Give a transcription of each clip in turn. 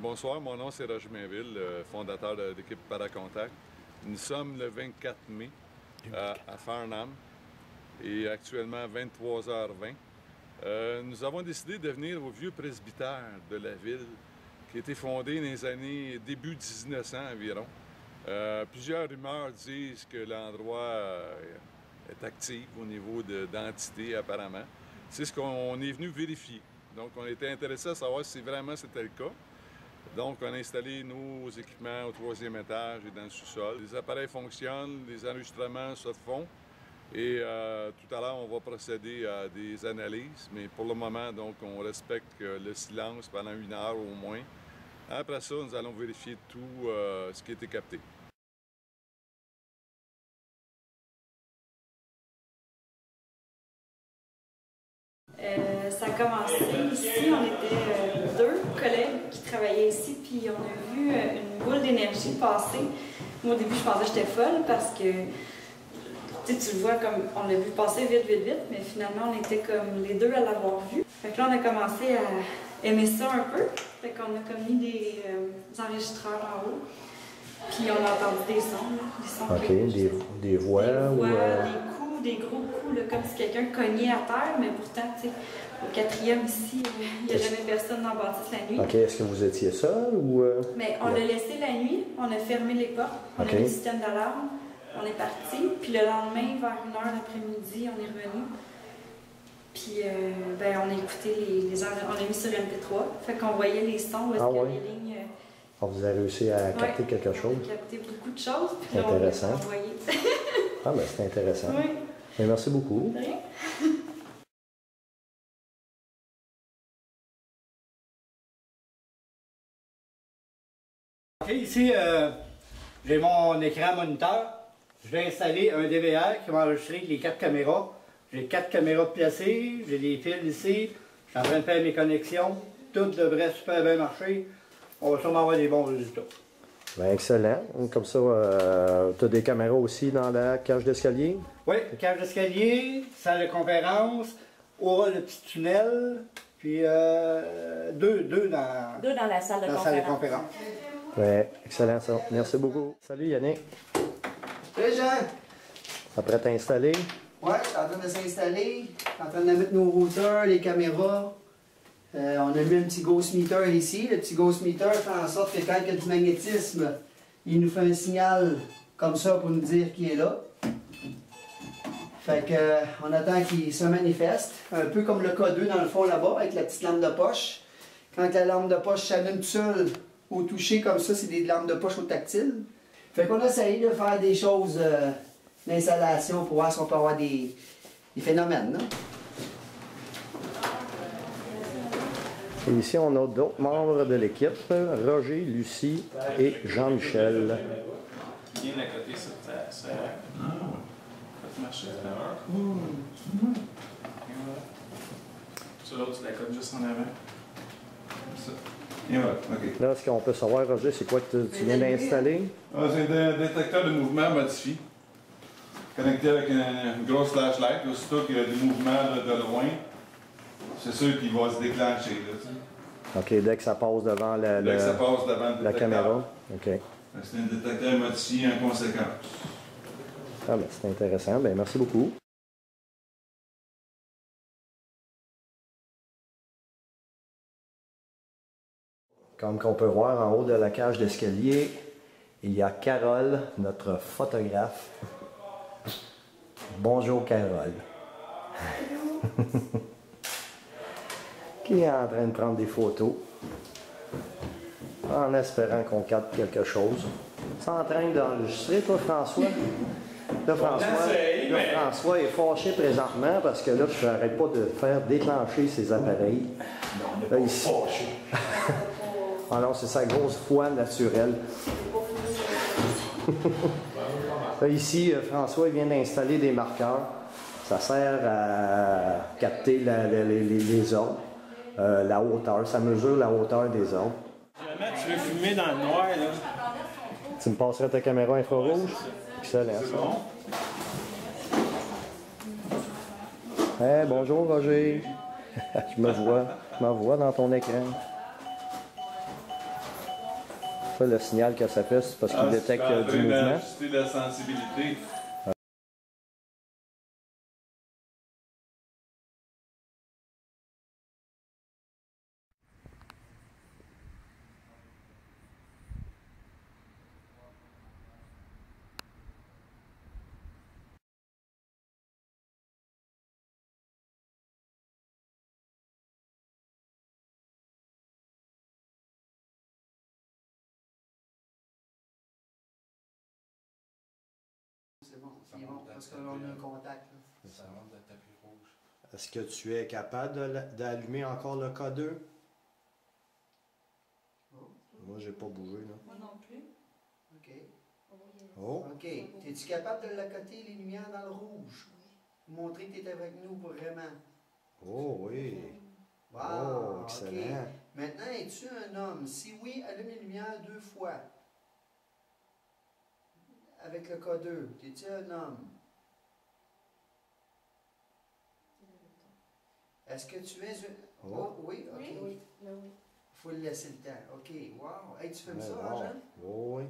Bonsoir, mon nom c'est Roger Mainville, fondateur de l'équipe Paracontact. Nous sommes le 24 mai à Farnham et actuellement 23h20. Nous avons décidé de venir au vieux presbytère de la ville qui a été fondé dans les années début 1900 environ. Plusieurs rumeurs disent que l'endroit est actif au niveau d'entité apparemment. C'est ce qu'on est venu vérifier. Donc on était intéressé à savoir si vraiment c'était le cas. Donc, on a installé nos équipements au 3e étage et dans le sous-sol. Les appareils fonctionnent, les enregistrements se font et tout à l'heure, on va procéder à des analyses. Mais pour le moment, donc, on respecte le silence pendant 1 heure au moins. Après ça, nous allons vérifier tout ce qui a été capté. Ça a commencé ici, on était 2 collègues qui travaillaient ici, puis on a vu une boule d'énergie passer. Moi, au début, je pensais que j'étais folle parce que tu le vois comme on l'a vu passer vite, mais finalement, on était comme les deux à l'avoir vu. Fait que là, on a commencé à aimer ça un peu. Fait qu'on a comme mis des enregistreurs en haut, puis on a entendu des sons. OK, des voix ou... des coups, des gros coups, là, comme si quelqu'un cognait à terre, mais pourtant, tu sais, au 4e ici, il n'y a jamais personne dans la bâtisse la nuit. OK, est-ce que vous étiez seul ou... Mais on l'a laissé la nuit, on a fermé les portes, on a mis le système d'alarme, on est parti, puis le lendemain, vers 1h l'après-midi, on est revenu. Puis, on a écouté on a mis sur MP3, fait qu'on voyait les sons, où est-ce qu'il y a les lignes... vous avez réussi à capter quelque chose? On a capté beaucoup de choses, puis là, intéressant. on l'a envoyé. Ah, ben c'est intéressant. Oui. Et merci beaucoup. De rien. OK, ici, j'ai mon écran moniteur. Je vais installer un DVR qui va enregistrer les 4 caméras. J'ai 4 caméras placées, j'ai des fils ici. Je suis en train de faire mes connexions. Tout devrait super bien marcher. On va sûrement avoir des bons résultats. Bien, excellent. Comme ça, tu as des caméras aussi dans la cage d'escalier? Oui, cage d'escalier, salle de conférence, aura le petit tunnel, puis deux dans la salle de conférence. Oui, excellent ça. Merci beaucoup. Salut Yannick. Salut Jean! T'es prêt à t'installer? Ouais, je suis en train de s'installer. Je suis en train de mettre nos routeurs, les caméras. On a mis un petit ghost meter ici. Le petit ghost meter fait en sorte que quand il y a du magnétisme, il nous fait un signal comme ça pour nous dire qu'il est là. Fait que on attend qu'il se manifeste. Un peu comme le K2 dans le fond là-bas avec la petite lampe de poche. Quand la lampe de poche s'allume toute seule au toucher comme ça, c'est des lampes de poche au tactile. Fait qu'on essaye de faire des choses d'installation pour voir si on peut avoir des phénomènes. Là. Et ici, on a d'autres membres de l'équipe, Roger, Lucie et Jean-Michel. Bien à côté, ça marche. Sur l'autre, tu la cotes juste en avant. Comme ça. Et voilà, OK. Là, ce qu'on peut savoir, Roger, c'est quoi que tu viens d'installer? C'est un détecteur de mouvement modifié, connecté avec une grosse flashlight. Aussitôt qu'il y a des mouvements de loin, c'est sûr qu'il va se déclencher. Là, OK, dès que ça passe devant dès que ça passe devant le la caméra. OK. C'est un détecteur modifié en conséquence. Ah, ben, c'est intéressant. Ben, merci beaucoup. Comme on peut voir en haut de la cage d'escalier, il y a Carole, notre photographe. Bonjour Carole. Qui est en train de prendre des photos en espérant qu'on capte quelque chose. C'est en train d'enregistrer, toi François? Là, François est fâché présentement parce que là, je n'arrête pas de faire déclencher ses appareils. Non, on n'est pas fâché. Ah non, c'est sa grosse foi naturelle. Là, ici, François vient d'installer des marqueurs. Ça sert à capter les ordres, la hauteur. Ça mesure la hauteur des ordres. Jamais tu veux fumer dans le noir, là. Tu me passerais ta caméra infrarouge? Excellent. Ça. Hey, bonjour Roger. Je me vois dans ton écran. Ça, le signal que ça fait, c'est parce qu'il détecte du mouvement. Ajuster la sensibilité. C'est bon, c'est bon, parce qu'on a un contact. Là. Ça monte le tapis rouge. Est-ce que tu es capable d'allumer encore le K2? Oh. Moi, j'ai pas bougé, là. Moi non plus. OK. Oh! OK. Es-tu capable de l'accoter les lumières dans le rouge? Montrer que tu es avec nous vraiment. Oh, oui! Wow! Oh, excellent! OK. Maintenant, es-tu un homme? Si oui, allume les lumières 2 fois. Avec le K2. Es-tu un homme? Est-ce que tu es un... Oh. Oh, oui, OK. Oui. Oui. Faut le laisser le temps. OK, wow. Hey, tu fais Ouais, ça, bon. Jean? Oh, oui.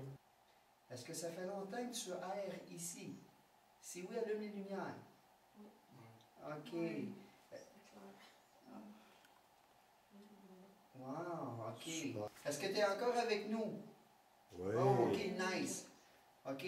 Est-ce que ça fait longtemps que tu erres ici? Si oui, allume les lumières. OK. Oui. Wow, OK. Est-ce que tu es encore avec nous? Oui. Oh, OK, nice. OK.